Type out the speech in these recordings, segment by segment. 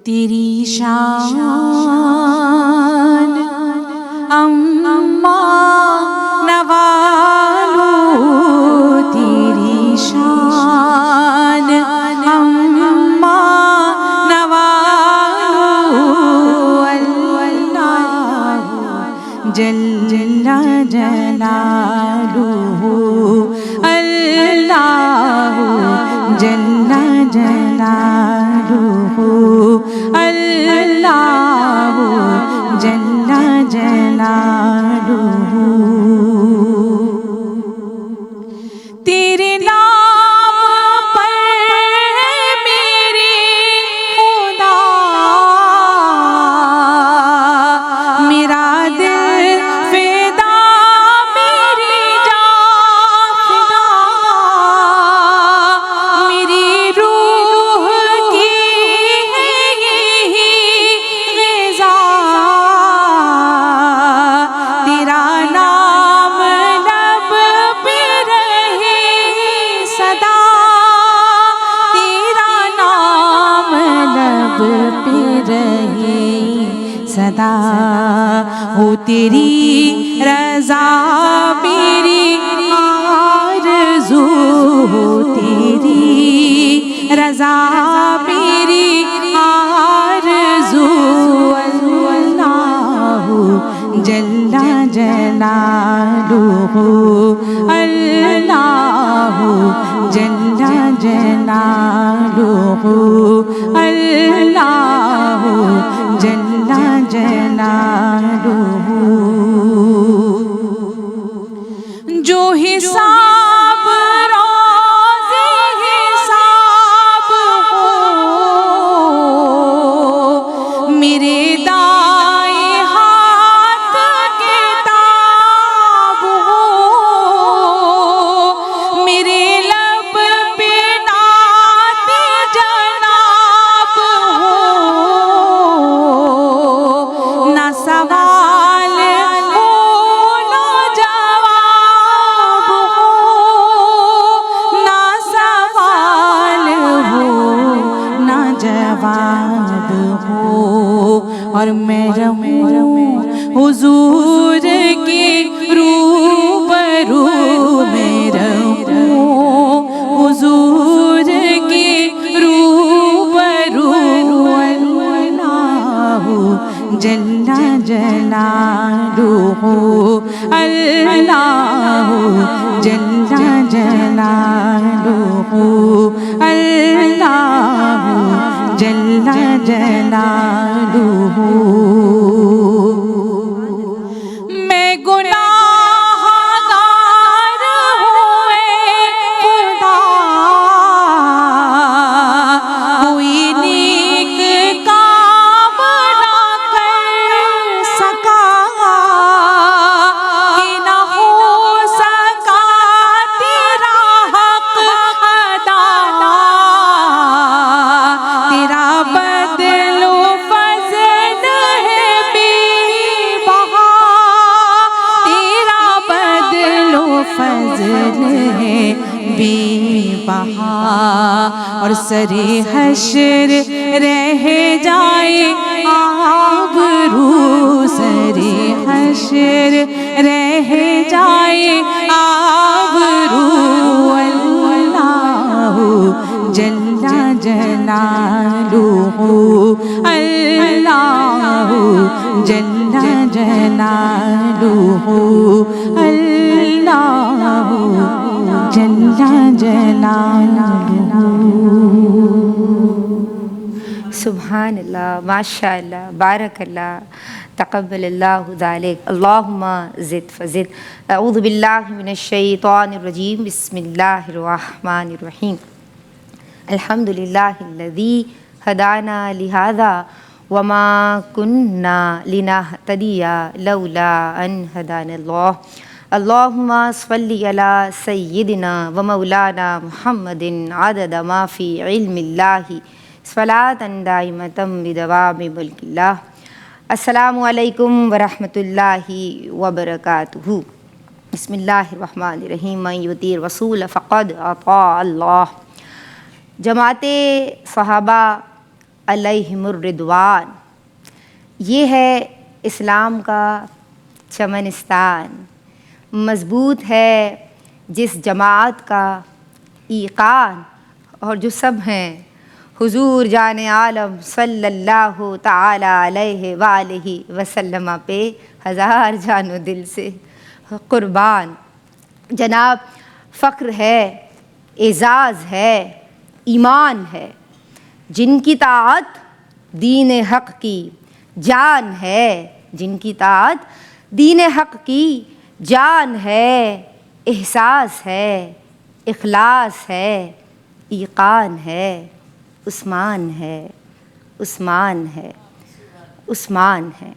تیری شان اماں نوالو، تیری شان اماں نوالو، اللہ جل جلالہ، اللہ جل جلالہ، اللہ جل جلالہ۔ تیرے نام پر میری خدا، میرا دل فدا، میری جان فدا، میری روح کی یہی غذا، تیرا نام لب پہ رہے صدا، تیرا نام لب پہ رہے صدا، ہو تیری رضا میری آرزو، ہو تیری رضا میری آرزو، اللہ جل جلالہ، اللہ جل جلالہ، اللہ جل جلالہ۔ جو حساب روز حساب ہو، میرے دائیں ہاتھ کتاب ہو، میرے لب پہ نعت جناب ہو، نہ سوال ہو نہ جواب ہو، نہ سوال ہو نہ جواب ہو، اور میں رہوں حضور کے روبرو، میں رہوں حضور کے روبرو، اللہ جل جلالہ، اللہ جل جلالہ، اللہ جل جلالہ۔ میں گناہ گار ہوں اے خدا، کوئی نیک کام نہ کر سکا، کہ نہ ہو سکا تیرا حق ادا، تیرا بدل و فضل ہے بے بہا، تیرا بدل و فضل ہے بے بہا، اور سرے حشر رہ جائے آبرو، سرے حشر رہ جائے آبرو، اللہ جل جلالہ، اللہ جل جلالہ، اللہ جل جلالہ۔ سبحان اللہ، ماشاء اللہ، بارک اللہ، تقبل اللہ ذالک، اللہم زد فزد۔ اعوذ باللہ من الشیطان الرجیم، بسم اللہ الرحمن الرحیم۔ الحمدللہ الذی ہدانا لہذا وما کننا لنہتدی لولا ان ہدانا اللہ۔ اللہم صلی علی سیدنا و مولانا محمد عدد ما فی علم اللہ، صلاۃ دائمۃ بدوام ملک اللہ۔ السلام علیکم ورحمۃ اللہ وبرکاتہ۔ بسم اللہ الرحمن الرحیم۔ من یطیع الرسول فقد اطاع اللہ۔ جماعت صحابہ علیہم الرضوان. یہ ہے اسلام کا چمنستان، مضبوط ہے جس جماعت کا ایقان، اور جو سب ہیں حضور جان عالم صلی اللہ تعالی علیہ وآلہ وسلم پہ ہزار جان و دل سے قربان. جناب فخر ہے، اعزاز ہے، ایمان ہے. جن کی طاعت دین حق کی جان ہے، جن کی طاعت دین حق کی جان ہے. احساس ہے، اخلاص ہے، ایقان ہے. عثمان ہے، عثمان ہے، عثمان ہے.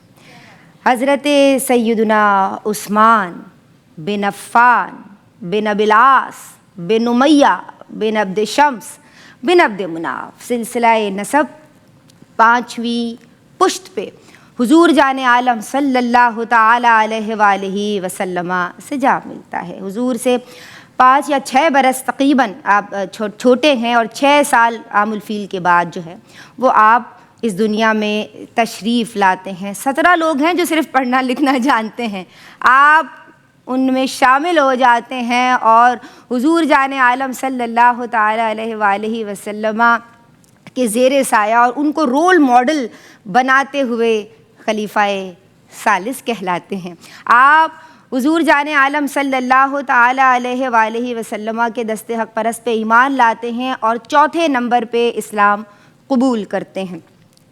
حضرت سیدنا عثمان بن عفان بن ابی العاص بن امیہ بن عبد شمس بن عبد مناف، سلسلہ نسب 5ویں پشت پہ حضور جان عالم صلی اللہ تعالی علیہ وآلہ وسلم سے جا ملتا ہے. حضور سے 5 یا 6 برس تقریباً آپ چھوٹے ہیں، اور 6 سال عام الفیل کے بعد جو ہے وہ آپ اس دنیا میں تشریف لاتے ہیں. 17 لوگ ہیں جو صرف پڑھنا لکھنا جانتے ہیں، آپ ان میں شامل ہو جاتے ہیں اور حضور جان عالم صلی اللہ تعالی علیہ وآلہ وسلم کے زیر سایہ اور ان کو رول ماڈل بناتے ہوئے خلیفہ ثالث کہلاتے ہیں. آپ حضور جان عالم صلی اللہ تعالی علیہ وآلہ وسلم کے دست حق پرست پہ ایمان لاتے ہیں اور 4تھے نمبر پہ اسلام قبول کرتے ہیں.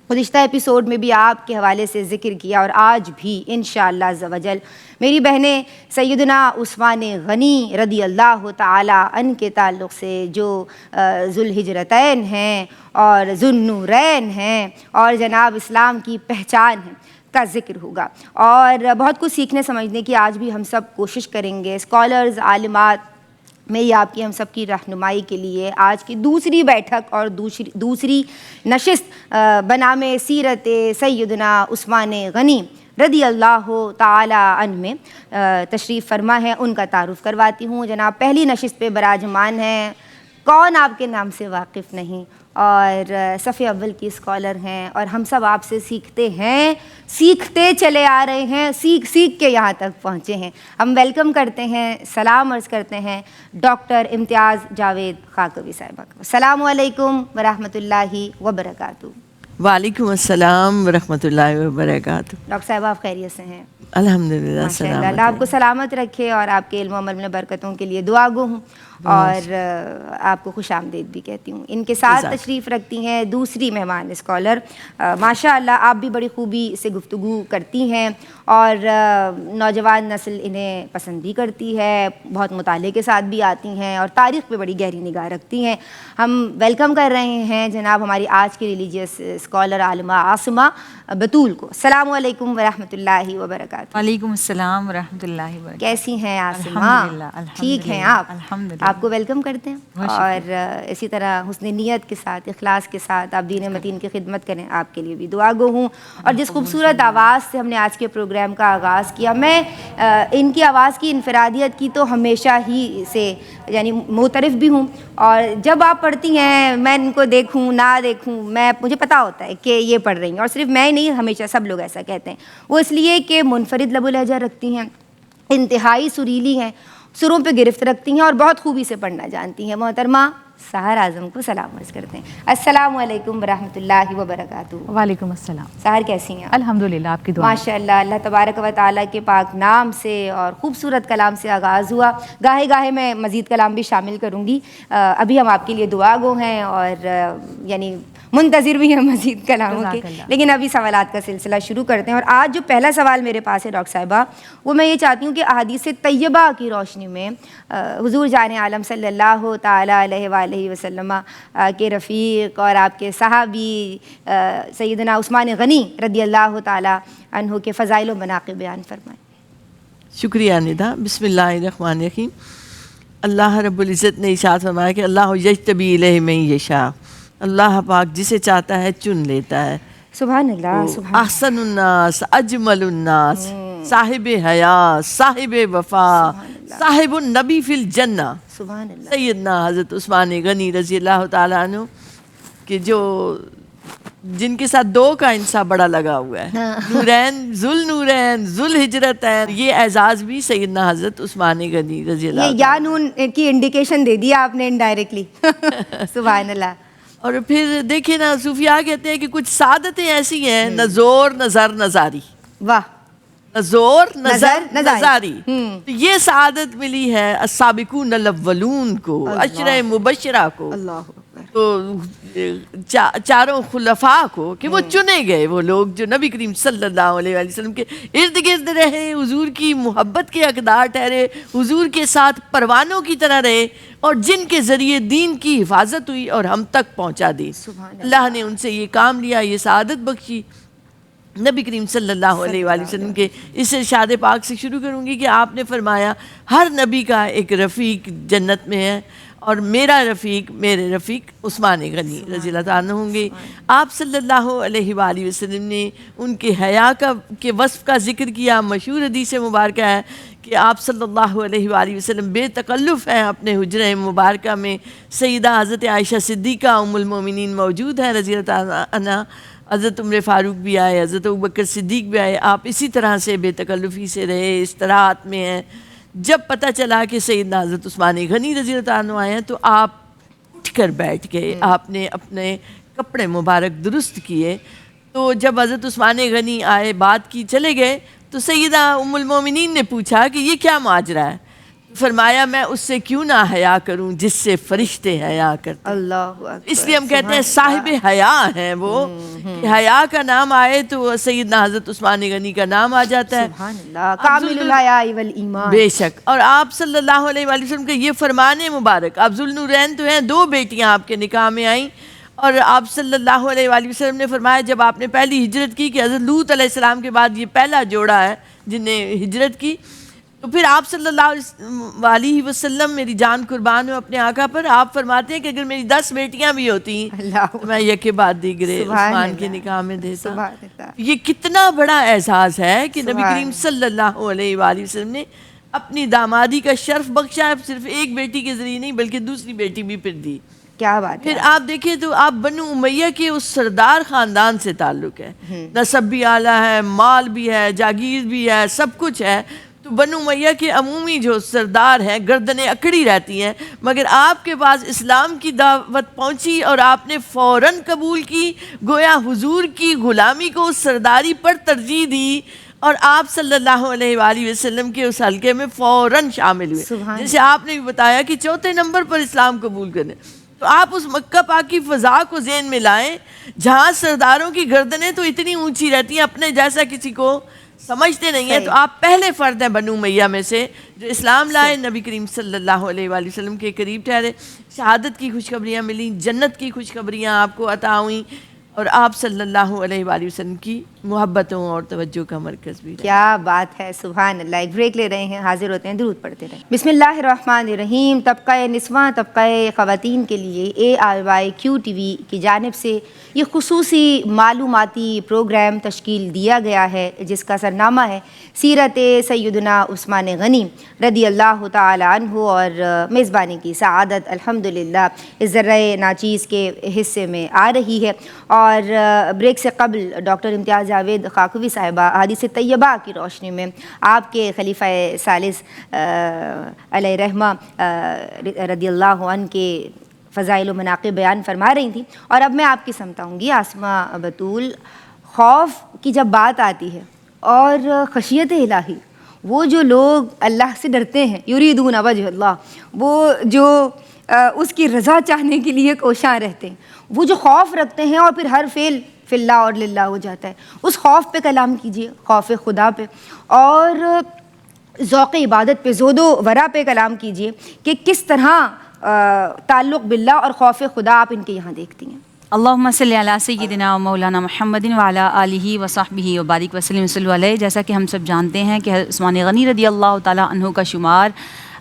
گزشتہ ایپیسوڈ میں بھی آپ کے حوالے سے ذکر کیا، اور آج بھی انشاءاللہ عز و جل میری بہنیں سیدنا عثمان غنی رضی اللہ تعالی عنہ کے تعلق سے جو ذوالہجرتین ہیں اور ذوالنورین ہیں اور جناب اسلام کی پہچان ہے کا ذکر ہوگا. اور بہت کچھ سیکھنے سمجھنے کی آج بھی ہم سب کوشش کریں گے. اسکالرز، عالمات، میری آپ کی ہم سب کی رہنمائی کے لیے آج کی دوسری بیٹھک اور دوسری نشست بنام سیرت سیدنا عثمان غنی رضی اللہ تعالی عنہ میں تشریف فرما ہے، ان کا تعارف کرواتی ہوں. جناب پہلی نشست پہ براجمان ہیں، کون آپ کے نام سے واقف نہیں، اور صف اول کی اسکالر ہیں، اور ہم سب آپ سے سیکھتے ہیں، سیکھتے چلے آ رہے ہیں، سیکھ کے یہاں تک پہنچے ہیں. ہم ویلکم کرتے ہیں، سلام عرض کرتے ہیں ڈاکٹر امتیاز جاوید خاکوی صاحبہ کو. السلام علیکم ورحمۃ اللہ وبرکاتہ. وعلیکم السلام ورحمۃ اللہ وبرکاتہ. ڈاکٹر صاحبہ آپ خیریت سے ہیں؟ الحمدللہ. ماشاء اللہ، اللہ آپ کو سلامت رکھے اور آپ کے علم و عمل میں برکتوں کے لیے دعا گو ہوں، اور آپ کو خوش آمدید بھی کہتی ہوں. ان کے ساتھ تشریف رکھتی ہیں دوسری مہمان اسکالر. ماشاء اللہ آپ بھی بڑی خوبی سے گفتگو کرتی ہیں، اور نوجوان نسل انہیں پسند بھی کرتی ہے، بہت مطالعے کے ساتھ بھی آتی ہیں اور تاریخ پہ بڑی گہری نگاہ رکھتی ہیں. ہم ویلکم کر رہے ہیں جناب ہماری آج کی ریلیجیس اسکالر عالمہ عاصمہ بطول کو. السلام علیکم ورحمۃ اللہ وبرکاتہ. وعلیکم السلام ورحمۃ اللہ وبرکاتہ. کیسی ہیں عاصمہ؟ الحمدللہ. ٹھیک ہیں آپ؟ الحمدللہ. آپ کو ویلکم کرتے ہیں، اور اسی طرح حسن نیت کے ساتھ، اخلاص کے ساتھ آپ دین متین کی خدمت کریں، آپ کے لیے بھی دعا گو ہوں. اور جس خوبصورت آواز سے ہم نے آج کے پروگرام کا آغاز کیا، میں ان کی آواز کی انفرادیت کی تو ہمیشہ ہی سے یعنی معترف بھی ہوں، اور جب آپ پڑھتی ہیں میں ان کو دیکھوں نہ دیکھوں مجھے پتہ ہوتا ہے کہ یہ پڑھ رہی ہیں. اور صرف میں نہیں، ہمیشہ سب لوگ ایسا کہتے ہیں. وہ اس لیے کہ منفرد لب و لہجہ رکھتی ہیں، انتہائی سریلی ہیں، سروں پہ گرفت رکھتی ہیں اور بہت خوبی سے پڑھنا جانتی ہیں. محترمہ سحر اعظم کو سلام عرض کرتے ہیں. السلام علیکم ورحمۃ اللہ وبرکاتہ. وعلیکم السلام. سحر کیسی ہیں؟ الحمدللہ، آپ کی دعا. ماشاء اللہ، اللہ تبارک و تعالیٰ کے پاک نام سے اور خوبصورت کلام سے آغاز ہوا. گاہے گاہے میں مزید کلام بھی شامل کروں گی. ابھی ہم آپ کے لیے دعا گو ہیں اور یعنی منتظر بھی ہیں مزید کلاموں کے، لیکن ابھی سوالات کا سلسلہ شروع کرتے ہیں. اور آج جو پہلا سوال میرے پاس ہے ڈاکٹر صاحبہ، وہ میں یہ چاہتی ہوں کہ احادیث طیبہ کی روشنی میں حضور جان عالم صلی اللہ تعالی علیہ وآلہ وسلم کے رفیق اور آپ کے صحابی سیدنا عثمان غنی رضی اللہ تعالی عنہ کے فضائل و مناقب بیان فرمائیں. شکریہ ندا. بسم اللہ الرحمن الرحیم. اللہ رب العزت نے ارشاد فرمایا کہ اللہ یجتبی الیہ من یشاء. اللہ پاک جسے چاہتا ہے چن لیتا ہے. سبحان اللہ. سبحان احسن الناس، اجمل الناس، صاحب حیات، صاحب وفا، صاحب النبی فی الجنہ. سبحان اللہ. سیدنا حضرت عثمان غنی رضی اللہ تعالیٰ عنہ کہ جو جن کے ساتھ 2 کا انصاف بڑا لگا ہوا ہے، نورین ذوالنورین ذوالہجرتین، یہ اعزاز بھی سیدنا حضرت عثمان غنی رضی اللہ یہ یا نون کی انڈیکیشن دے دیا آپ نے انڈائریکٹلی سبحان اللہ. اور پھر دیکھیں نا، صوفیاء کہتے ہیں کہ کچھ سعادتیں ایسی ہیں، نہ زور نظر نظاری، واہ، زور نظر نظاری. نظاری. تو یہ سعادت ملی ہے السابقون الاولون کو، عشرہ مبشرہ کو، اللہ اکبر. تو چاروں خلفاء کو، کہ وہ چنے گئے وہ لوگ جو نبی کریم صلی اللہ علیہ وآلہ وسلم کے ارد گرد رہے، حضور کی محبت کے حقدار ٹھہرے، حضور کے ساتھ پروانوں کی طرح رہے، اور جن کے ذریعے دین کی حفاظت ہوئی اور ہم تک پہنچا دی. اللہ نے ان سے یہ کام لیا، یہ سعادت بخشی. نبی کریم صلی اللہ علیہ وآلہ وسلم کے اس ارشاد پاک سے شروع کروں گی کہ آپ نے فرمایا ہر نبی کا ایک رفیق جنت میں ہے، اور میرا رفیق، میرے رفیق عثمان غنی رضی اللہ تعالیٰ ہوں گے. آپ صلی اللہ علیہ وآلہ وسلم نے ان کے حیا کے وصف کا ذکر کیا. مشہور حدیث مبارکہ ہے کہ آپ صلی اللہ علیہ وآلہ وسلم بے تکلف ہیں اپنے حجرہ مبارکہ میں. سیدہ حضرت عائشہ صدیقہ ام المومنین موجود ہیں رضی اللہ تعالیٰ عنہ، حضرت عمر فاروق بھی آئے، حضرت ابوبکر صدیق بھی آئے. آپ اسی طرح سے بے تکلفی سے رہے، استراحت میں ہیں. جب پتہ چلا کہ سیدنا حضرت عثمان غنی رضی اللہ تعالیٰ عنہ آئے ہیں تو آپ اٹھ کر بیٹھ گئے، آپ نے اپنے کپڑے مبارک درست کیے. تو جب حضرت عثمان غنی آئے، بات کی، چلے گئے، تو سیدہ ام المومنین نے پوچھا کہ یہ کیا ماجرا ہے؟ فرمایا میں اس سے کیوں نہ حیا کروں جس سے فرشتے حیا کرتے. اللہ اکبر. اس لیے ہم کہتے ہیں صاحب حیا ہیں وہ، کہ حیا کا نام آئے تو سیدنا حضرت عثمان غنی کا نام آ جاتا ہے. سبحان اللہ. کامل الحیاء والایمان. بے شک. اور آپ صلی اللہ علیہ وآلہ وسلم کا یہ فرمان مبارک، آپ ذوالنورین تو ہیں، 2 بیٹیاں آپ کے نکاح میں آئیں، اور آپ صلی اللہ علیہ وآلہ وسلم نے فرمایا جب آپ نے پہلی ہجرت کی، کہ حضرت لوط علیہ السلام کے بعد یہ پہلا جوڑا ہے جن نے ہجرت کی، تو پھر آپ صلی اللہ علیہ وسلم، میری جان قربان ہو اپنے آقا پر، آپ فرماتے ہیں کہ اگر میری 10 بیٹیاں بھی ہوتی تو میں یکے بعد دیگرے عثمان کے نکاح میں دیتا. یہ کتنا بڑا اعزاز ہے کہ نبی کریم صلی اللہ علیہ وآلہ وسلم نے اپنی دامادی کا شرف بخشا ہے، صرف ایک بیٹی کے ذریعے نہیں بلکہ دوسری بیٹی بھی پھر دی. کیا بات ہے. پھر آپ دیکھیں تو آپ بنو امیہ کے اس سردار خاندان سے تعلق ہے، نسب بھی اعلیٰ ہے، مال بھی ہے، جاگیر بھی ہے، سب کچھ ہے. تو بنو امیہ کے عمومی جو سردار ہیں گردنیں اکڑی رہتی ہیں، مگر آپ کے پاس اسلام کی دعوت پہنچی اور آپ نے فوراً قبول کی، گویا حضور کی غلامی کو اس سرداری پر ترجیح دی، اور آپ صلی اللہ علیہ وآلہ وسلم کے اس حلقے میں فوراً شامل ہوئے. جیسے آپ نے بھی بتایا کہ 4تھے نمبر پر اسلام قبول کرنے. تو آپ اس مکہ پاک کی فضا کو ذہن میں لائیں جہاں سرداروں کی گردنیں تو اتنی اونچی رہتی ہیں، اپنے جیسا کسی کو سمجھتے نہیں ہیں. تو آپ پہلے فرد ہیں بنو امیہ میں سے جو اسلام لائے، نبی کریم صلی اللہ علیہ وآلہ وسلم کے قریب ٹھہرے، شہادت کی خوشخبریاں ملیں، جنت کی خوشخبریاں آپ کو عطا ہوئیں، اور آپ صلی اللہ علیہ وآلہ وسلم کی محبتوں اور توجہ کا مرکز بھی رہے. کیا بات ہے. سبحان اللہ. ایک بریک لے رہے ہیں، حاضر ہوتے ہیں، درود پڑھتے رہیں. بسم اللہ الرحمن الرحیم. طبقہ نسواں، طبقہ خواتین کے لیے ARYQ TV کی جانب سے یہ خصوصی معلوماتی پروگرام تشکیل دیا گیا ہے جس کا سرنامہ ہے سیرت سیدنا عثمان غنی رضی اللہ تعالی عنہ، اور میزبانی کی سعادت الحمدللہ اس ذرۂ ناچیز کے حصے میں آ رہی ہے. اور بریک سے قبل ڈاکٹر امتیاز جاوید خاکوی صاحبہ حدیث طیبہ کی روشنی میں آپ کے خلیفہ ثالث علیہ رحمہ رضی اللہ عنہ کے فضائل و مناقب بیان فرما رہی تھیں. اور اب میں آپ کی سمتا ہوں گی آسمہ بطول. خوف کی جب بات آتی ہے اور خشیت الہی، وہ جو لوگ اللہ سے ڈرتے ہیں، یریدون وجہ اللہ، وہ جو اس کی رضا چاہنے کے لیے کوشاں رہتے ہیں، وہ جو خوف رکھتے ہیں اور پھر ہر فعل فی اللہ اور للہ ہو جاتا ہے، اس خوف پہ کلام کیجیے، خوف خدا پہ، اور ذوق عبادت پہ، زہد و ورع پہ کلام کیجیے کہ کس طرح تعلق باللہ اور خوف خدا آپ ان کے یہاں دیکھتی ہیں. اللہم صلی علی سیدنا و مولانا محمد وعلی آلہ و صحبہ وبارک وسلم صلی علیہ. جیسا کہ ہم سب جانتے ہیں کہ عثمان غنی رضی اللہ تعالیٰ عنہ کا شمار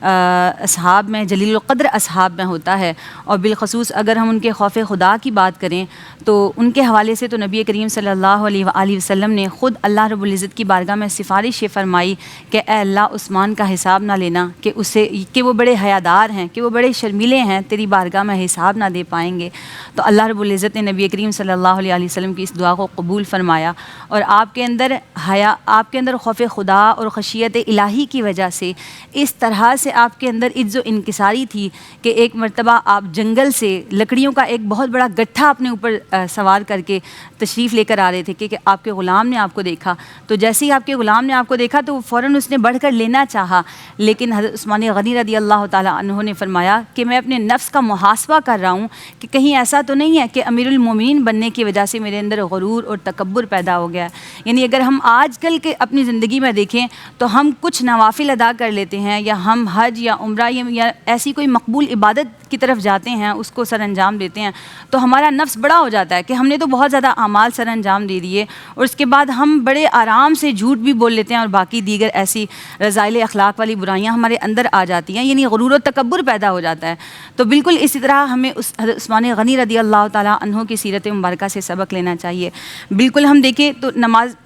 اصحاب میں، جلیل القدر اصحاب میں ہوتا ہے، اور بالخصوص اگر ہم ان کے خوف خدا کی بات کریں تو ان کے حوالے سے تو نبی کریم صلی اللہ علیہ وآلہ وسلم نے خود اللہ رب العزت کی بارگاہ میں سفارش یہ فرمائی کہ اے اللہ عثمان کا حساب نہ لینا، کہ وہ بڑے حیادار ہیں، کہ وہ بڑے شرمیلے ہیں، تیری بارگاہ میں حساب نہ دے پائیں گے۔ تو اللہ رب العزت نے نبی کریم صلی اللہ علیہ وسلم کی اس دعا کو قبول فرمایا، اور آپ کے اندر حیا، آپ کے اندر خوف خدا اور خشیت الہی کی وجہ سے اس طرح سے آپ کے اندر عجز و انکساری تھی کہ ایک مرتبہ آپ جنگل سے لکڑیوں کا ایک بہت بڑا گٹھا اپنے اوپر سوار کر کے تشریف لے کر آ رہے تھے کہ آپ کے غلام نے آپ کو دیکھا، تو جیسے ہی آپ کے غلام نے آپ کو دیکھا تو فوراً اس نے بڑھ کر لینا چاہا، لیکن حضرت عثمان غنی رضی اللہ تعالیٰ عنہ نے فرمایا کہ میں اپنے نفس کا محاسبہ کر رہا ہوں کہ کہیں ایسا تو نہیں ہے کہ امیر المومنین بننے کی وجہ سے میرے اندر غرور اور تکبر پیدا ہو گیا ہے۔ یعنی اگر ہم آج کل کے اپنی زندگی میں دیکھیں تو ہم کچھ نوافل ادا کر لیتے ہیں، یا ہم حج یا عمرہ یا ایسی کوئی مقبول عبادت کی طرف جاتے ہیں، اس کو سر انجام دیتے ہیں، تو ہمارا نفس بڑا ہو جاتا ہے کہ ہم نے تو بہت زیادہ اعمال سر انجام دے دیے، اور اس کے بعد ہم بڑے آرام سے جھوٹ بھی بول لیتے ہیں اور باقی دیگر ایسی رذائل اخلاق والی برائیاں ہمارے اندر آ جاتی ہیں، یعنی غرور و تکبر پیدا ہو جاتا ہے۔ تو بالکل اسی طرح ہمیں اس حضرت عثمان غنی رضی اللہ تعالیٰ عنہ کی سیرت مبارکہ سے سبق لینا چاہیے۔ بالکل ہم دیکھیں تو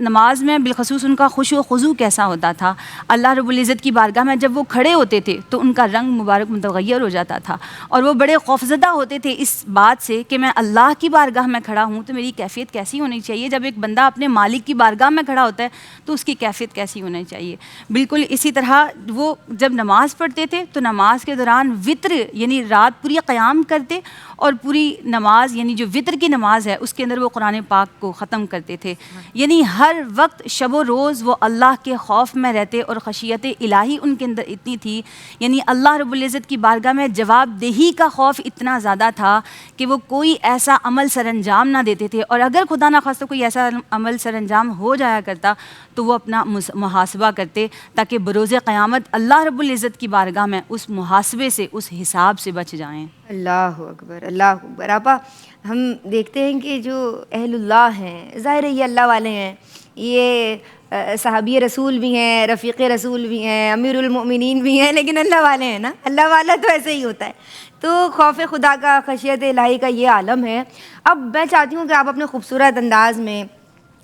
نماز میں بالخصوص ان کا خشوع و خضوع کیسا ہوتا تھا۔ اللہ رب العزت کی بارگاہ میں جب وہ کھڑے ہوتے تھے تو ان کا رنگ مبارک متغیر ہو جاتا تھا، اور وہ بڑے خوفزدہ ہوتے تھے اس بات سے کہ میں اللہ کی بارگاہ میں کھڑا ہوں تو میری کیفیت کیسی ہونی چاہیے، جب ایک بندہ اپنے مالک کی بارگاہ میں کھڑا ہوتا ہے تو اس کی کیفیت کیسی ہونی چاہیے۔ بالکل اسی طرح وہ جب نماز پڑھتے تھے تو نماز کے دوران وطر یعنی رات پوری قیام کرتے، اور پوری نماز یعنی جو وطر کی نماز ہے اس کے اندر وہ قرآن پاک کو ختم کرتے تھے، یعنی ہر وقت شب و روز وہ اللہ کے خوف میں رہتے، اور خشیت الہی ان کے اندر اتنی تھی، یعنی اللہ رب العزت کی بارگاہ میں جواب دہی کا خوف اتنا زیادہ تھا کہ وہ کوئی ایسا عمل سر انجام نہ دیتے تھے، اور اگر خدا نخواستہ کوئی ایسا عمل سر انجام ہو جایا کرتا تو وہ اپنا محاسبہ کرتے تاکہ بروز قیامت اللہ رب العزت کی بارگاہ میں اس محاسبے سے، اس حساب سے بچ جائیں۔ اللہ اکبر، اللہ اکبر۔ آپا ہم دیکھتے ہیں کہ جو اہل اللہ ہیں، ظاہر ہے یہ اللہ والے ہیں، یہ صحابی رسول بھی ہیں، رفیق رسول بھی ہیں، امیر المؤمنین بھی ہیں، لیکن اللہ والے ہیں نا، اللہ والا تو ایسے ہی ہوتا ہے۔ تو خوف خدا کا، خشیت الہی کا یہ عالم ہے۔ اب میں چاہتی ہوں کہ آپ اپنے خوبصورت انداز میں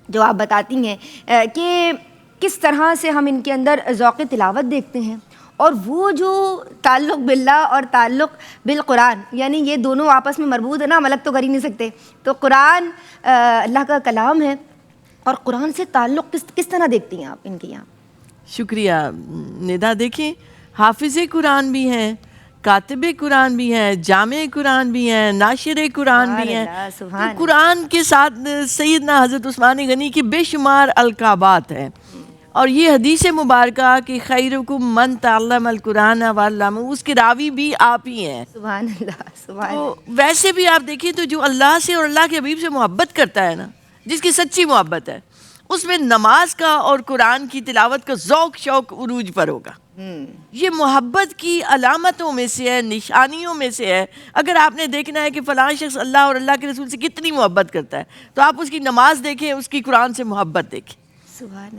جو آپ بتاتی ہیں کہ کس طرح سے ہم ان کے اندر ذوق تلاوت دیکھتے ہیں، اور وہ جو تعلق باللہ اور تعلق بالقرآن، یعنی یہ دونوں آپس میں مربوط ہے نا، ہم الگ تو کر ہی نہیں سکتے۔ تو قرآن اللہ کا کلام ہے، اور قرآن سے تعلق کس طرح دیکھتی ہیں آپ ان کے یہاں؟ شکریہ ندا۔ دیکھیں حافظ قرآن بھی ہیں، کاتب قرآن بھی ہیں، جامع قرآن بھی ہیں، ناشر قرآن بھی ہیں۔ تو قرآن کے ساتھ سیدنا حضرت عثمان غنی کی بے شمار القابات ہیں، اور یہ حدیث مبارکہ کہ خیرکم من تعلم القرآن وعلمہ، اس کے راوی بھی آپ ہی ہیں۔ سبحان اللہ، سبحان اللہ۔ تو ویسے بھی آپ دیکھیں تو جو اللہ سے اور اللہ کے حبیب سے محبت کرتا ہے نا، جس کی سچی محبت ہے، اس میں نماز کا اور قرآن کی تلاوت کا ذوق شوق عروج پر ہوگا۔ یہ محبت کی علامتوں میں سے ہے، نشانیوں میں سے ہے۔ اگر آپ نے دیکھنا ہے کہ فلاں شخص اللہ اور اللہ کے رسول سے کتنی محبت کرتا ہے تو آپ اس کی نماز دیکھیں، اس کی قرآن سے محبت دیکھیں۔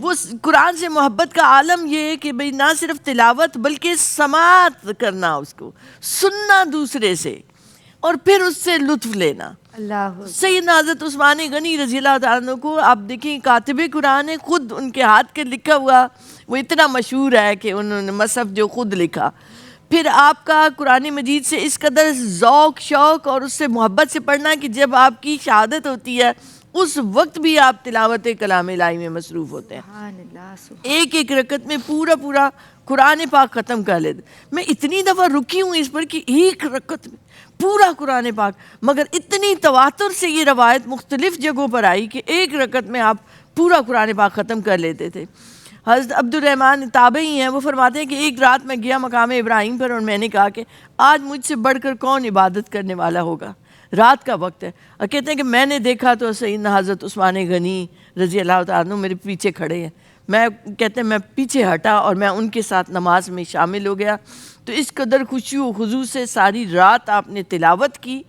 وہ قرآن سے محبت کا عالم یہ ہے کہ بھئی نہ صرف تلاوت بلکہ سماعت کرنا، اس کو سننا دوسرے سے، اور پھر اس سے لطف لینا۔ اللہ سیدنا حضرت عثمان غنی رضی اللہ تعالیٰ عنہ کو آپ دیکھیں، کاتب قرآن ہے، خود ان کے ہاتھ کے لکھا ہوا وہ اتنا مشہور ہے کہ انہوں نے مصحف جو خود لکھا۔ پھر آپ کا قرآن مجید سے اس قدر ذوق شوق اور اس سے محبت سے پڑھنا کہ جب آپ کی شہادت ہوتی ہے اس وقت بھی آپ تلاوت کلام الہی میں مصروف ہوتے ہیں۔ ایک ایک رکعت میں پورا قرآن پاک ختم کر لیتے۔ میں اتنی دفعہ رکی ہوں اس پر کہ ایک رکعت میں پورا قرآن پاک، مگر اتنی تواتر سے یہ روایت مختلف جگہوں پر آئی کہ ایک رکعت میں آپ پورا قرآن پاک ختم کر لیتے تھے۔ حضرت عبد الرحمن تابعی ہیں، وہ فرماتے ہیں کہ ایک رات میں گیا مقام ابراہیم پر، اور میں نے کہا کہ آج مجھ سے بڑھ کر کون عبادت کرنے والا ہوگا، رات کا وقت ہے، اور کہتے ہیں کہ میں نے دیکھا تو سیدنا حضرت عثمان غنی رضی اللہ تعالیٰ عنہ میرے پیچھے کھڑے ہیں۔ کہتے ہیں میں پیچھے ہٹا اور میں ان کے ساتھ نماز میں شامل ہو گیا۔ تو اس قدر خشوع و خضوع سے ساری رات آپ نے تلاوت کی،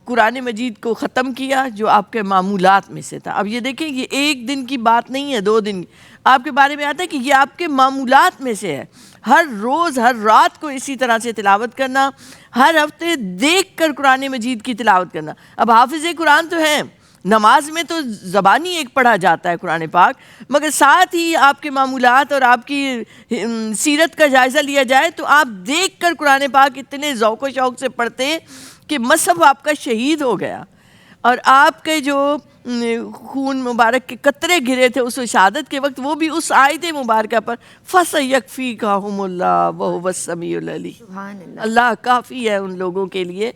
قرآن مجید کو ختم کیا جو آپ کے معمولات میں سے تھا. اب یہ دیکھیں یہ ایک دن کی بات نہیں ہے، 2 دن. آپ کے بارے میں آتا ہے کہ یہ آپ کے معمولات میں سے ہے. ہر روز ہر رات کو اسی طرح سے تلاوت کرنا، ہر ہفتے دیکھ کر قرآن مجید کی تلاوت کرنا. اب حافظ قرآن تو ہیں، نماز میں تو زبانی ایک پڑھا جاتا ہے قرآن پاک، مگر ساتھ ہی آپ کے معمولات اور آپ کی سیرت کا جائزہ لیا جائے تو آپ دیکھ کر قرآن پاک اتنے ذوق و شوق سے پڑھتے ہیں کہ مصحف آپ کا شہید ہو گیا، اور آپ کے جو خون مبارک کے قطرے گرے تھے اس شہادت کے وقت، وہ بھی اس آیت مبارکہ پر فَسَيَكْفِيكَهُمُ اللَّهُ وَهُوَ السَّمِيعُ الْعَلِيمُ. سبحان اللہ. اللہ کافی ہے ان لوگوں کے لیے.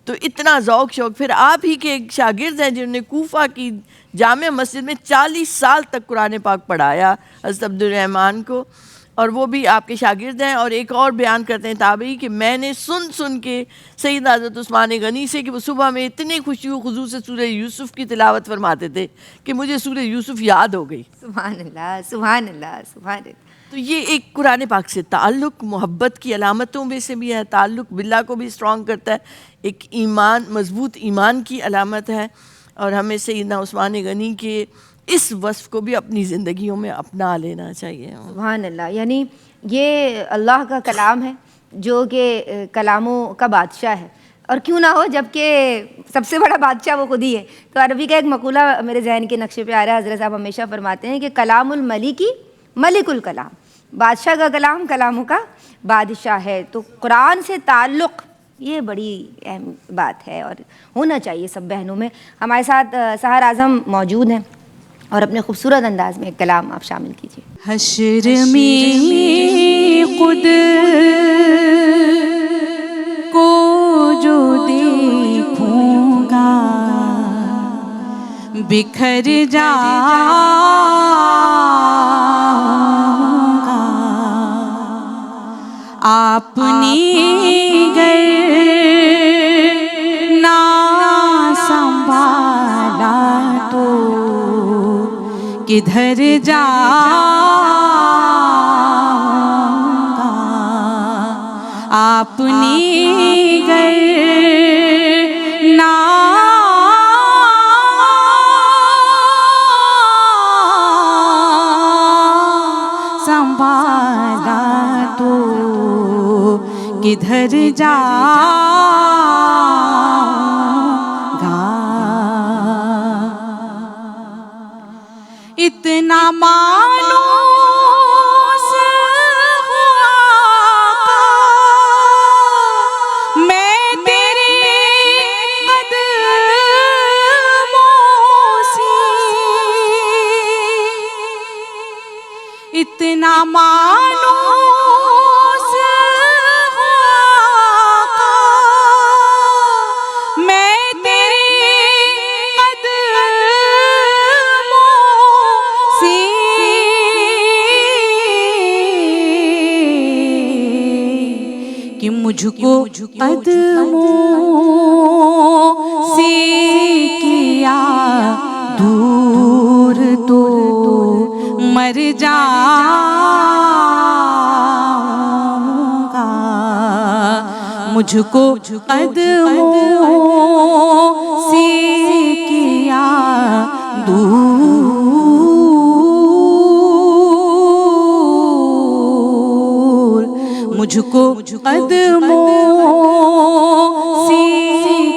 تو اتنا ذوق شوق. پھر آپ ہی کے ایک شاگرد ہیں جنہوں نے کوفہ کی جامع مسجد میں 40 سال تک قرآن پاک پڑھایا حضرت عبد الرحمن کو، اور وہ بھی آپ کے شاگرد ہیں. اور ایک اور بیان کرتے ہیں تابعی کہ میں نے سن کے سیدنا حضرت عثمان غنی سے کہ وہ صبح میں اتنے خوشی و خضوع سے سورہ یوسف کی تلاوت فرماتے تھے کہ مجھے سورہ یوسف یاد ہو گئی. سبحان اللہ سبحان اللہ سبحان اللہ. تو یہ ایک قرآن پاک سے تعلق محبت کی علامتوں میں سے بھی ہے، تعلق باللہ کو بھی اسٹرانگ کرتا ہے، ایک ایمان مضبوط ایمان کی علامت ہے. اور ہمیں سیدنا عثمان غنی کے اس وصف کو بھی اپنی زندگیوں میں اپنا لینا چاہیے. سبحان اللہ. یعنی یہ اللہ کا کلام ہے جو کہ کلاموں کا بادشاہ ہے، اور کیوں نہ ہو جب کہ سب سے بڑا بادشاہ وہ خود ہی ہے. تو عربی کا ایک مقولہ میرے ذہن کے نقشے پہ آ رہا ہے، حضرت صاحب ہمیشہ فرماتے ہیں کہ کلام الملکی ملک الکلام، بادشاہ کا کلام کلاموں کا بادشاہ ہے. تو قرآن سے تعلق یہ بڑی اہم بات ہے اور ہونا چاہیے سب بہنوں میں. ہمارے ساتھ سحر اعظم موجود ہیں اور اپنے خوبصورت انداز میں ایک کلام آپ شامل کیجیے. حشر میں خود کو جو دیکھوں گا بکھر جاؤں گا، آپ نے گر نہ سنبھالا تو کدھر جاؤں گا، آپ نے گر نہ سنبھالا تو کدھر جاؤں گا. اتنا مانوس ہوا میں تیرے قدموں سے، اتنا مانوس ہوا میں تیرے کہ مجھ کو قدموں سے کیا دور تو مر جاؤں گا، مجھ کو قدموں سے کیا دور، مجھ کو قدموں سے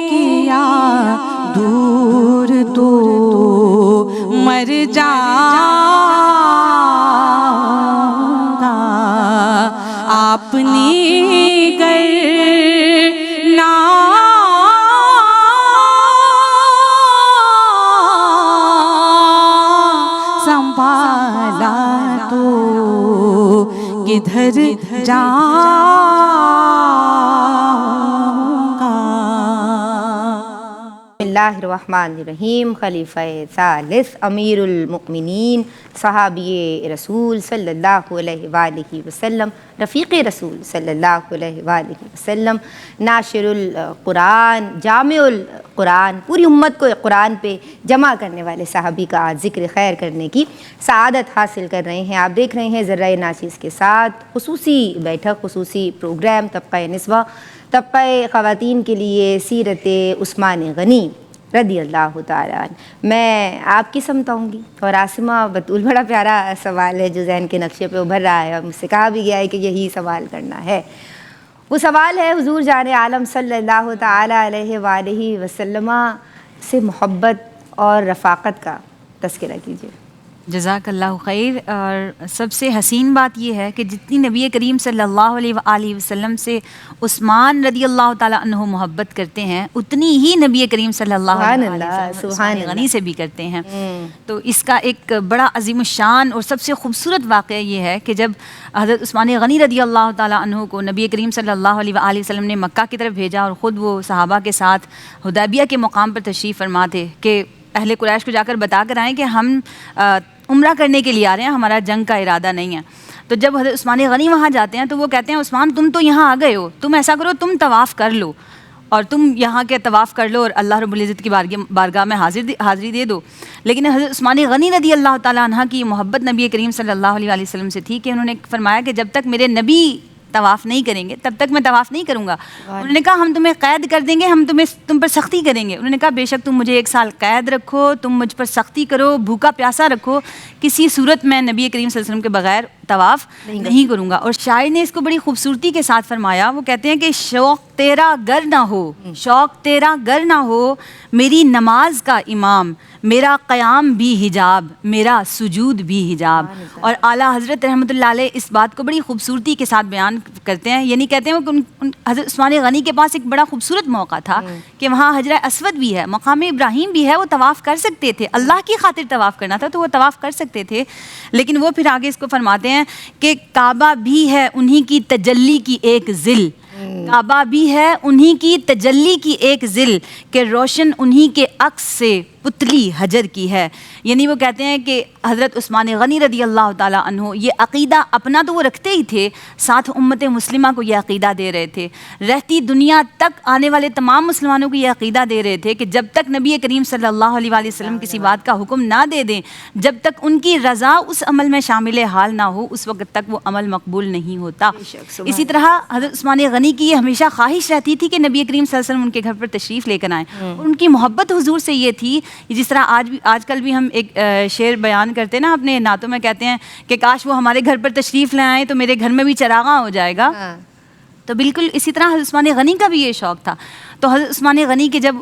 کیا دور تو مر جاؤں گا، آپ نے گر نہ سنبھالا تو کدھر جاؤں گا. بسم اللہ الرحمن الرحیم. خلیفہ ثالث امیر المؤمنین صحابی رسول صلی اللہ علیہ وآلہ وسلم، رفیق رسول صلی اللہ علیہ وآلہ وسلم، ناشر القرآن، جامع القرآن، پوری امت کو قرآن پہ جمع کرنے والے صحابی کا آج ذکر خیر کرنے کی سعادت حاصل کر رہے ہیں. آپ دیکھ رہے ہیں ذرہ ناچیز کے ساتھ خصوصی بیٹھک، خصوصی پروگرام طبقہ نسوہ. طبقہ خواتین کے لیے سیرت عثمان غنی رضی اللہ تعالیٰ عنہ۔ میں آپ کی سمت آؤں گی، اور عاصمہ بطول، بڑا پیارا سوال ہے جو ذہن کے نقشے پہ ابھر رہا ہے، اور مجھ سے کہا بھی گیا ہے کہ یہی سوال کرنا ہے۔ وہ سوال ہے حضور جان عالم صلی اللہ تعالیٰ علیہ وآلہ وسلم سے محبت اور رفاقت کا تذکرہ کیجیے۔ جزاک اللہ خیر۔ اور سب سے حسین بات یہ ہے کہ جتنی نبی کریم صلی اللہ علیہ وآلہ وسلم سے عثمان رضی اللہ تعالیٰ عنہ محبت کرتے ہیں، اتنی ہی نبی کریم صلی اللہ علیہ وسلم عثمان غنی سے بھی کرتے ہیں۔ تو اس کا ایک بڑا عظیم الشان اور سب سے خوبصورت واقعہ یہ ہے کہ جب حضرت عثمان غنی رضی اللہ تعالیٰ عنہ کو نبی کریم صلی اللہ علیہ وآلہ وسلم نے مکہ کی طرف بھیجا، اور خود وہ صحابہ کے ساتھ حدیبیہ کے مقام پر تشریف فرما تھے کہ اہل قریش کو جا کر بتا کر آئیں کہ ہم عمرہ کرنے کے لیے آ رہے ہیں، ہمارا جنگ کا ارادہ نہیں ہے۔ تو جب حضرت عثمان غنی وہاں جاتے ہیں تو وہ کہتے ہیں عثمان تم تو یہاں آ گئے ہو، تم ایسا کرو تم طواف کر لو، اور تم یہاں کے طواف کر لو اور اللہ رب العزت کی بارگاہ میں حاضری دے دو۔ لیکن حضرت عثمان غنی رضی اللہ تعالیٰ عنہ کی محبت نبی کریم صلی اللہ علیہ وسلم سے تھی کہ انہوں نے فرمایا کہ جب تک میرے نبی طواف نہیں کریں گے تب تک میں طواف نہیں کروں گا۔ انہوں نے کہا ہم تمہیں قید کر دیں گے، ہم تم پر سختی کریں گے۔ انہوں نے کہا بے شک تم مجھے 1 سال قید رکھو، تم مجھ پر سختی کرو، بھوکا پیاسا رکھو، کسی صورت میں نبی کریم صلی اللہ علیہ وسلم کے بغیر طواف نہیں کروں گا۔ اور شاعر نے اس کو بڑی خوبصورتی کے ساتھ فرمایا، وہ کہتے ہیں کہ شوق تیرا گر نہ ہو، شوق تیرا گر نہ ہو، میری نماز کا امام، میرا قیام بھی حجاب، میرا سجود بھی حجاب۔ اور اعلیٰ حضرت رحمۃ اللہ علیہ اس بات کو بڑی خوبصورتی کے ساتھ بیان کرتے ہیں، یعنی کہتے ہیں کہ حضرت عثمان غنی کے پاس ایک بڑا خوبصورت موقع تھا کہ وہاں حجرہ اسود بھی ہے، مقام ابراہیم بھی ہے، وہ طواف کر سکتے تھے، اللہ کی خاطر طواف کرنا تھا تو وہ طواف کر سکتے تھے۔ لیکن وہ پھر آگے اس کو فرماتے ہیں کہ کعبہ بھی ہے انہی کی تجلی کی ایک ذل، کعبہ بھی ہے انہی کی تجلی کی ایک ذل، کہ روشن انہی کے عکس سے پتلی حجر کی ہے۔ یعنی وہ کہتے ہیں کہ حضرت عثمان غنی رضی اللہ تعالیٰ عنہ یہ عقیدہ اپنا تو وہ رکھتے ہی تھے، ساتھ امت مسلمہ کو یہ عقیدہ دے رہے تھے، رہتی دنیا تک آنے والے تمام مسلمانوں کو یہ عقیدہ دے رہے تھے کہ جب تک نبی کریم صلی اللہ علیہ وآلہ وسلم کسی بات کا حکم نہ دے دیں، جب تک ان کی رضا اس عمل میں شامل حال نہ ہو، اس وقت تک وہ عمل مقبول نہیں ہوتا۔ اسی طرح حضرت عثمان غنی کی یہ ہمیشہ خواہش رہتی تھی کہ نبی کریم صلی اللہ علیہ وسلم ان کے گھر پر تشریف لے کر آئیں، اور ان کی محبت حضور سے یہ تھی، جس طرح آج کل بھی ہم ایک شعر بیان کرتے ہیں نا اپنے نعتوں میں، کہتے ہیں کہ کاش وہ ہمارے گھر پر تشریف لے آئیں تو میرے گھر میں بھی چراغاں ہو جائے گا۔ تو بالکل اسی طرح حضرت عثمان غنی کا بھی یہ شوق تھا۔ تو حضرت عثمان غنی کے جب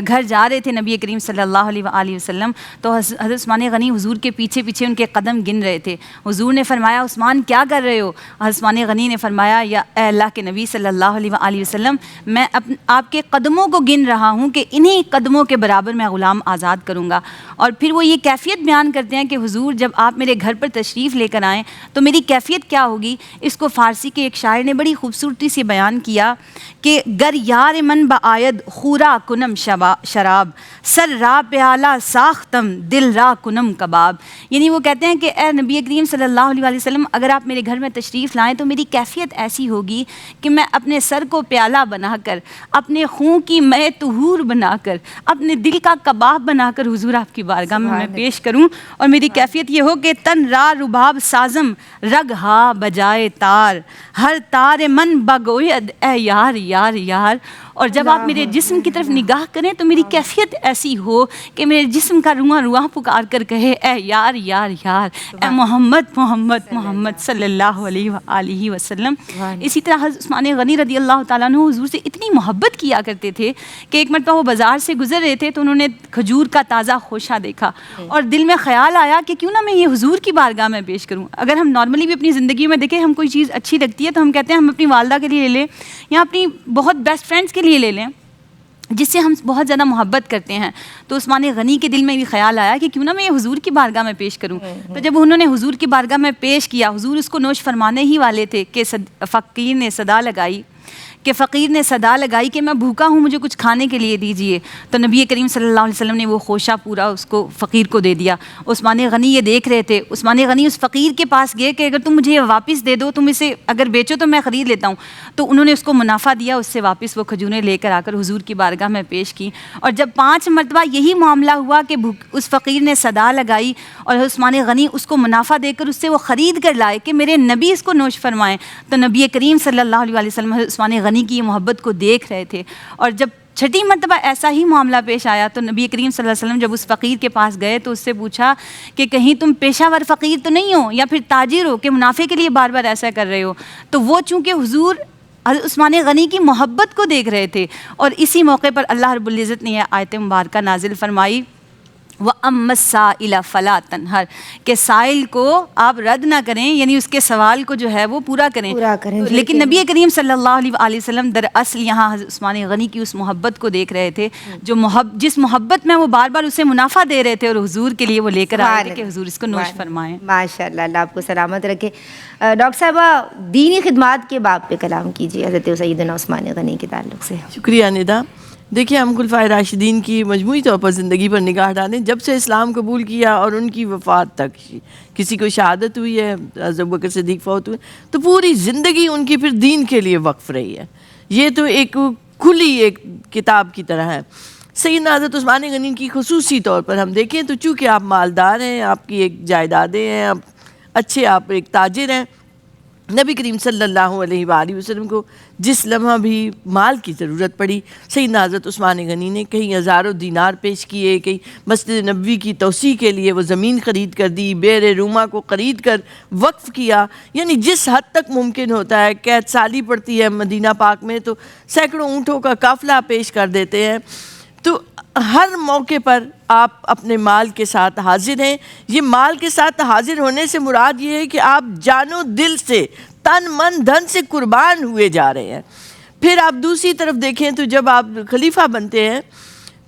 گھر جا رہے تھے نبی کریم صلی اللہ علیہ وآلہ وسلم، تو حضرت عثمان غنی حضور کے پیچھے پیچھے ان کے قدم گن رہے تھے۔ حضور نے فرمایا عثمان کیا کر رہے ہو؟ حضرت عثمان غنی نے فرمایا یا اے اللہ کے نبی صلی اللہ علیہ وآلہ وسلم، میں آپ کے قدموں کو گن رہا ہوں کہ انہی قدموں کے برابر میں غلام آزاد کروں گا۔ اور پھر وہ یہ کیفیت بیان کرتے ہیں کہ حضور جب آپ میرے گھر پر تشریف لے کر آئیں تو میری کیفیت کیا ہوگی؟ اس کو فارسی کے ایک شاعر نے بڑی خوبصورتی سے بیان کیا کہ گر یار من بآید خورا کنم شراب، سر را پیالہ ساختم دل را کنم کباب۔ یعنی وہ کہتے ہیں کہ اے نبی کریم صلی اللہ علیہ وآلہ وسلم، اگر آپ میرے گھر میں تشریف لائیں تو میری کیفیت ایسی ہوگی کہ میں اپنے سر کو پیالہ بنا کر، اپنے خون کی مے طہور بنا کر، اپنے دل کا کباب بنا کر حضور آپ کی بارگاہ میں پیش کروں، اور میری کیفیت یہ ہو کہ تن را رباب سازم رگ ہا بجائے تار، ہر تار من بگوید اے یار یار یار۔ اور جب آپ میرے جسم کی طرف نگاہ کریں تو میری کیفیت ایسی ہو کہ میرے جسم کا رواں رواں پکار کر کہے اے یار یار یار، اے محمد محمد محمد صلی اللہ علیہ وآلہ وسلم۔ اسی طرح حضرت عثمان غنی رضی اللہ تعالیٰ عنہ حضور سے اتنی محبت کیا کرتے تھے کہ ایک مرتبہ وہ بازار سے گزر رہے تھے تو انہوں نے کھجور کا تازہ خوشہ دیکھا، اور دل میں خیال آیا کہ کیوں نہ میں یہ حضور کی بارگاہ میں پیش کروں۔ اگر ہم نارملی بھی اپنی زندگی میں دیکھیں، ہم کوئی چیز اچھی لگتی ہے تو ہم کہتے ہیں ہم اپنی والدہ کے لیے لے لیں یا اپنی بہت بیسٹ فرینڈس کے لیے لے لیں جس سے ہم بہت زیادہ محبت کرتے ہیں۔ تو عثمان غنی کے دل میں بھی خیال آیا کہ کیوں نہ میں یہ حضور کی بارگاہ میں پیش کروں۔ تو جب انہوں نے حضور کی بارگاہ میں پیش کیا، حضور اس کو نوش فرمانے ہی والے تھے کہ فقیر نے صدا لگائی کہ میں بھوکا ہوں، مجھے کچھ کھانے کے لیے دیجئے۔ تو نبی کریم صلی اللہ علیہ وسلم نے وہ خوشہ پورا اس کو فقیر کو دے دیا۔ عثمان غنی یہ دیکھ رہے تھے، عثمان غنی اس فقیر کے پاس گئے کہ اگر تم مجھے یہ واپس دے دو، تم اسے اگر بیچو تو میں خرید لیتا ہوں۔ تو انہوں نے اس کو منافع دیا، اس سے واپس وہ کھجوریں لے کر آ کر حضور کی بارگاہ میں پیش کی۔ اور جب 5 مرتبہ یہی معاملہ ہوا کہ اس فقیر نے صدا لگائی اور عثمان غنی اس کو منافع دے کر اس سے وہ خرید کر لائے کہ میرے نبی اس کو نوش فرمائیں، تو نبی کریم صلی اللہ علیہ وسلم عثمان غنی غنی کی محبت کو دیکھ رہے تھے. اور جب چھٹی مرتبہ ایسا ہی معاملہ پیش آیا تو نبی کریم صلی اللہ علیہ وسلم جب اس فقیر کے پاس گئے تو اس سے پوچھا کہ کہیں تم پیشہ ور فقیر تو نہیں ہو یا پھر تاجر ہو کہ منافع کے لیے بار بار ایسا کر رہے ہو. تو وہ چونکہ حضور حضرت عثمان غنی کی محبت کو دیکھ رہے تھے اور اسی موقع پر اللہ رب العزت نے یہ آیت مبارکہ نازل فرمائی وَأَمَّا السَّائِلَ فَلَا تَنْهَرْ کہ سائل کو آپ رد نہ کریں، یعنی اس کے سوال کو جو ہے وہ پورا کریں. لیکن نبی کریم صلی اللہ علیہ وآلہ وسلم دراصل یہاں حضرت عثمان غنی کی اس محبت کو دیکھ رہے تھے جو جس محبت میں وہ بار بار اسے منافع دے رہے تھے اور حضور کے لیے وہ لے کر آئے تھے کہ حضور اس کو نوش فرمائیں. ماشاء اللہ، اللہ آپ کو سلامت رکھے. ڈاکٹر صاحبہ دینی خدمات کے باب پہ کلام کیجیے حضرت سیدنا عثمان غنی کے تعلق سے. شکریہ ندا. دیکھیے ہم خلفائے راشدین کی مجموعی طور پر زندگی پر نگاہ ڈالیں، جب سے اسلام قبول کیا اور ان کی وفات تک، کسی کو شہادت ہوئی ہے، حضرت ابوبکر صدیق فوت ہوئے، تو پوری زندگی ان کی پھر دین کے لیے وقف رہی ہے. یہ تو ایک کھلی ایک کتاب کی طرح ہے. سیدنا حضرت عثمان غنی کی خصوصی طور پر ہم دیکھیں تو چونکہ آپ مالدار ہیں، آپ کی ایک جائیدادیں ہیں، آپ ایک تاجر ہیں، نبی کریم صلی اللہ علیہ وآلہ وسلم کو جس لمحہ بھی مال کی ضرورت پڑی، سیدنا حضرت عثمان غنی نے کئی ہزاروں دینار پیش کیے، کئی مسجد نبوی کی توسیع کے لیے وہ زمین خرید کر دی، بئر روما کو خرید کر وقف کیا. یعنی جس حد تک ممکن ہوتا ہے، قید سالی پڑتی ہے مدینہ پاک میں تو سینکڑوں اونٹوں کا قافلہ پیش کر دیتے ہیں. تو ہر موقع پر آپ اپنے مال کے ساتھ حاضر ہیں. یہ مال کے ساتھ حاضر ہونے سے مراد یہ ہے کہ آپ جان و دل سے، تن من دھن سے قربان ہوئے جا رہے ہیں. پھر آپ دوسری طرف دیکھیں تو جب آپ خلیفہ بنتے ہیں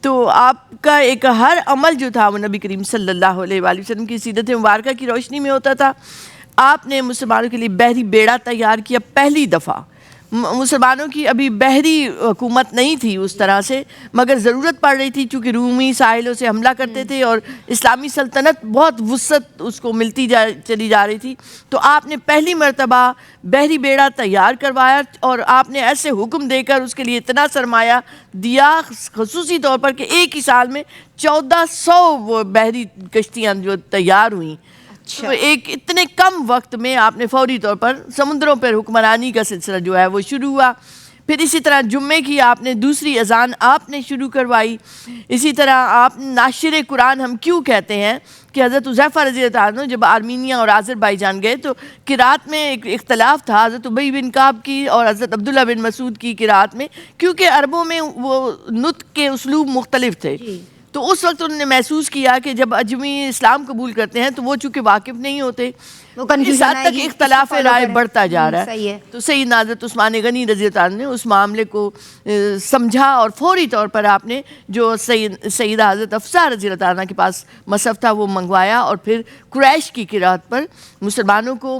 تو آپ کا ایک ہر عمل جو تھا وہ نبی کریم صلی اللہ علیہ وآلہ وسلم کی سیرت مبارکہ کی روشنی میں ہوتا تھا. آپ نے مسلمانوں کے لیے بحری بیڑا تیار کیا پہلی دفعہ. مسلمانوں کی ابھی بحری حکومت نہیں تھی اس طرح سے، مگر ضرورت پڑ رہی تھی چونکہ رومی ساحلوں سے حملہ کرتے تھے اور اسلامی سلطنت بہت وسعت اس کو ملتی چلی جا رہی تھی. تو آپ نے پہلی مرتبہ بحری بیڑا تیار کروایا اور آپ نے ایسے حکم دے کر اس کے لیے اتنا سرمایہ دیا خصوصی طور پر کہ ایک ہی سال میں 1400 وہ بحری کشتیاں جو تیار ہوئیں. تو ایک اتنے کم وقت میں آپ نے فوری طور پر سمندروں پر حکمرانی کا سلسلہ جو ہے وہ شروع ہوا. پھر اسی طرح جمعے کی آپ نے دوسری اذان آپ نے شروع کروائی. اسی طرح آپ ناشر قرآن ہم کیوں کہتے ہیں کہ حضرت حذیفہ رضی اللہ عنہ جب آرمینیا اور آذربائیجان گئے تو قرات میں ایک اختلاف تھا حضرت ابی بن کعب کی اور حضرت عبداللہ بن مسعود کی قرات میں، کیونکہ عربوں میں وہ نطق کے اسلوب مختلف تھے. تو اس وقت انہوں نے محسوس کیا کہ جب اجمی اسلام قبول کرتے ہیں تو وہ چونکہ واقف نہیں ہوتے، اس حد تک اختلاف رائے بڑھتا جا رہا ہے. تو سیدنا حضرت عثمان غنی رضی اللہ عنہ نے اس معاملے کو سمجھا اور فوری طور پر آپ نے جو سیدہ حضرت حفصہ رضی اللہ عنہ کے پاس مصحف تھا وہ منگوایا اور پھر قریش کی قرات پر مسلمانوں کو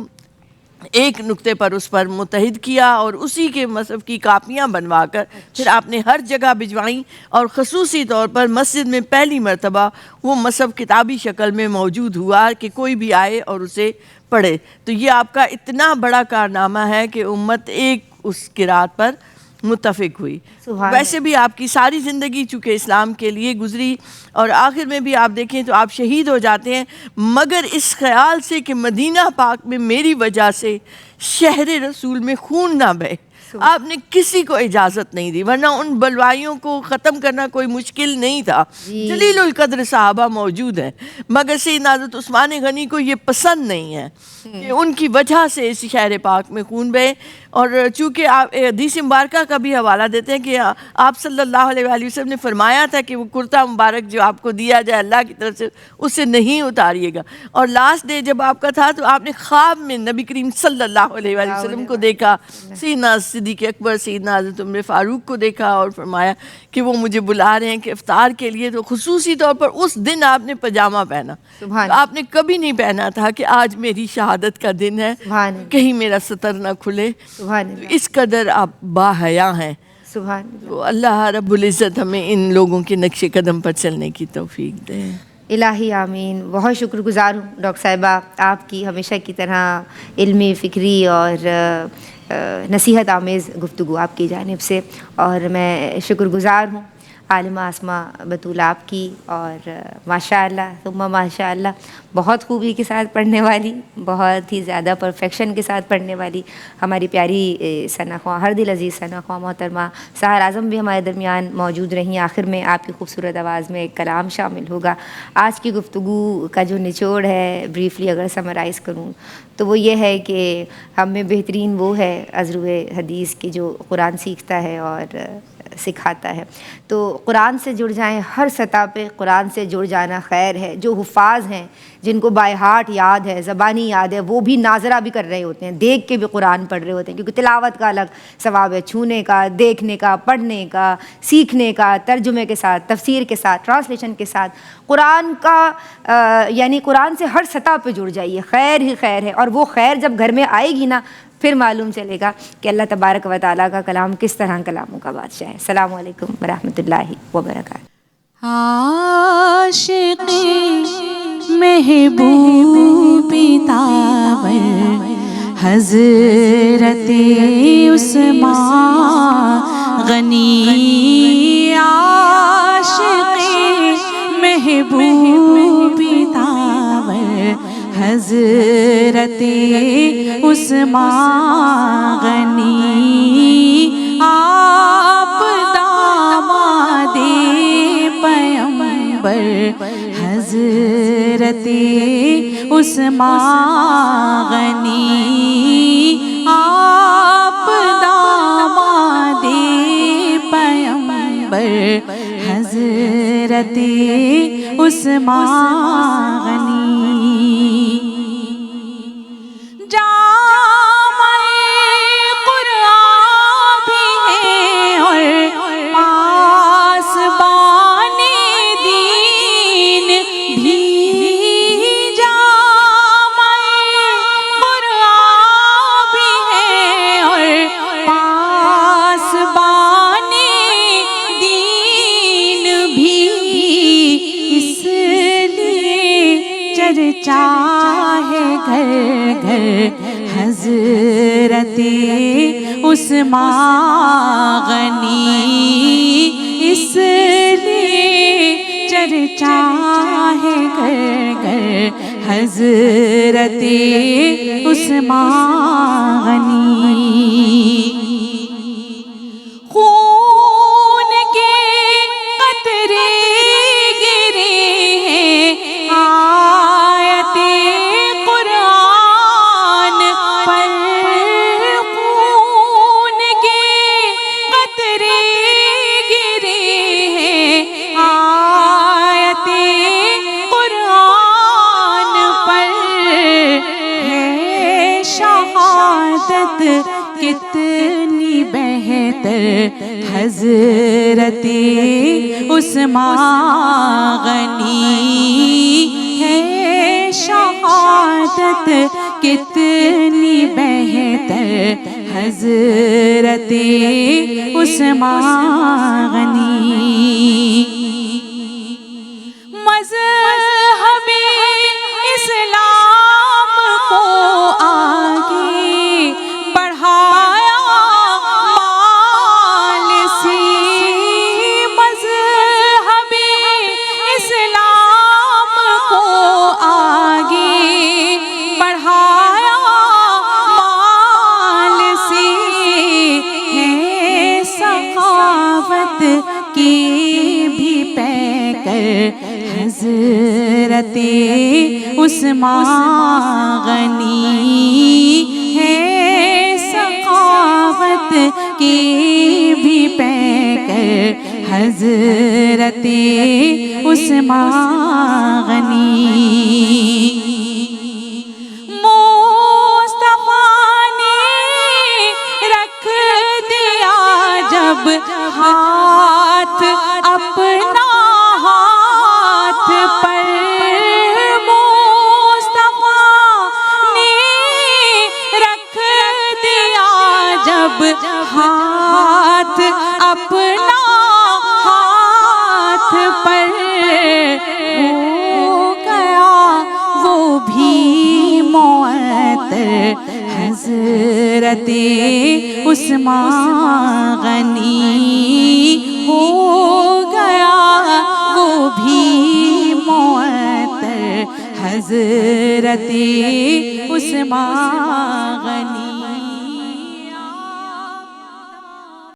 ایک نقطے پر اس پر متحد کیا اور اسی کے مصحف کی کاپیاں بنوا کر پھر آپ نے ہر جگہ بھجوائیں اور خصوصی طور پر مسجد میں پہلی مرتبہ وہ مصحف کتابی شکل میں موجود ہوا کہ کوئی بھی آئے اور اسے پڑھے. تو یہ آپ کا اتنا بڑا کارنامہ ہے کہ امت ایک اس قرات پر متفق ہوئی. ویسے بھی آپ کی ساری زندگی چونکہ اسلام کے لیے گزری اور آخر میں بھی آپ دیکھیں تو آپ شہید ہو جاتے ہیں مگر اس خیال سے کہ مدینہ پاک میں میری وجہ سے شہر رسول میں خون نہ بہے. آپ نے کسی کو اجازت نہیں دی، ورنہ ان بلوائیوں کو ختم کرنا کوئی مشکل نہیں تھا. جلیل القدر صحابہ موجود ہیں مگر سیدنا حضرت عثمان غنی کو یہ پسند نہیں ہے کہ ان کی وجہ سے اس شہر پاک میں خون بہے. اور چونکہ آپ حدیث مبارکہ کا بھی حوالہ دیتے ہیں کہ آپ صلی اللہ علیہ وآلہ وسلم نے فرمایا تھا کہ وہ کرتا مبارک جو آپ کو دیا جائے اللہ کی طرف سے اسے نہیں اتاریے گا. اور لاسٹ ڈے جب آپ کا تھا تو آپ نے خواب میں نبی کریم صلی اللہ علیہ وآلہ وسلم کو دیکھا، سیدنا صدیق اکبر سیدنا حضرت عمر فاروق کو دیکھا اور فرمایا کہ وہ مجھے بلا رہے ہیں کہ افطار کے لیے. تو خصوصی طور پر اس دن آپ نے پاجامہ پہنا، آپ نے کبھی نہیں پہنا تھا کہ آج میری شہادت کا دن ہے کہیں میرا ستر نہ کھلے. اس قدر آپ باحیا ہیں. تو اللہ رب العزت ہمیں ان لوگوں کے نقش قدم پر چلنے کی توفیق دے. الہی آمین. بہت شکر گزار ہوں ڈاکٹر صاحبہ آپ کی ہمیشہ کی طرح علمی، فکری اور نصیحت آمیز گفتگو آپ کی جانب سے، اور میں شکر گزار ہوں عالمہ آسمہ بطول آپ کی، اور ماشاء اللہ ثم ماشاء اللہ بہت خوبی کے ساتھ پڑھنے والی، بہت ہی زیادہ پرفیکشن کے ساتھ پڑھنے والی ہماری پیاری ثنا خواں، ہر دل عزیز ثنا خواں محترمہ سحر اعظم بھی ہمارے درمیان موجود رہیں۔ آخر میں آپ کی خوبصورت آواز میں ایک کلام شامل ہوگا۔ آج کی گفتگو کا جو نچوڑ ہے، بریفلی اگر سمرائز کروں تو وہ یہ ہے کہ ہم میں بہترین وہ ہے ازرو حدیث کے جو قرآن سیکھتا ہے اور سکھاتا ہے۔ تو قرآن سے جڑ جائیں، ہر سطح پہ قرآن سے جڑ جانا خیر ہے۔ جو حفاظ ہیں، جن کو بائی ہارٹ یاد ہے، زبانی یاد ہے، وہ بھی ناظرہ بھی کر رہے ہوتے ہیں، دیکھ کے بھی قرآن پڑھ رہے ہوتے ہیں، کیونکہ تلاوت کا الگ ثواب ہے، چھونے کا، دیکھنے کا، پڑھنے کا، سیکھنے کا، ترجمے کے ساتھ، تفسیر کے ساتھ، ٹرانسلیشن کے ساتھ قرآن کا یعنی قرآن سے ہر سطح پہ جڑ جائیے، خیر ہی خیر ہے۔ اور وہ خیر جب گھر میں آئے گی نا، پھر معلوم چلے گا کہ اللہ تبارک و تعالیٰ کا کلام کس طرح کلاموں کا بادشاہ ہے۔ السلام علیکم ورحمۃ اللہ وبرکاتہ۔ عاشقی محبوب تاور حضرت عثمان غنی، عاشقی محبوب تاور حضرت عثمان غنی، آپ داماد پیغمبر حضرت عثمان غنی، آپ داماد پیغمبر حضرت عثمان غنی، جامع قرآن بھی ہے اور پاسبان دین بھی، جامع قرآن بھی ہے اور پاسبان دین بھی، اس لیے چرچا ہے گھر گھر حضرت عثمان غنی، اس لیے چرچا ہے گھر گھر حضرت عثمان غنی، خون کے قطرے گرے ہیں آیت قرآن پر، خون کے قطرے گرے ہیں آیت قرآن پر، ہے شہادت کتنی بہتر حضرت عثمان غنی، ہے شہادت کتنی بہتر حضرت عثمان غنی، مذہب اسلام کو آگے بڑھایا مال سے، مذہب اسلام کو آگے بڑھایا مال سے، ہے سخاوت کی بھی پیکر حضرت عثمان غنی، ہے سخاوت کی بھی پیکر حضرت عثمان غنی، مصطفیٰ نے رکھ دیا جب ہاتھ اپنا ہاتھ پر، مصطفیٰ نے رکھ دیا جب ہاتھ اپنا ہاتھ پر، ہو گیا وہ بھی معطر حضرت عثمان غنی، ہو گیا وہ بھی معطر حضرت عثمان غنی.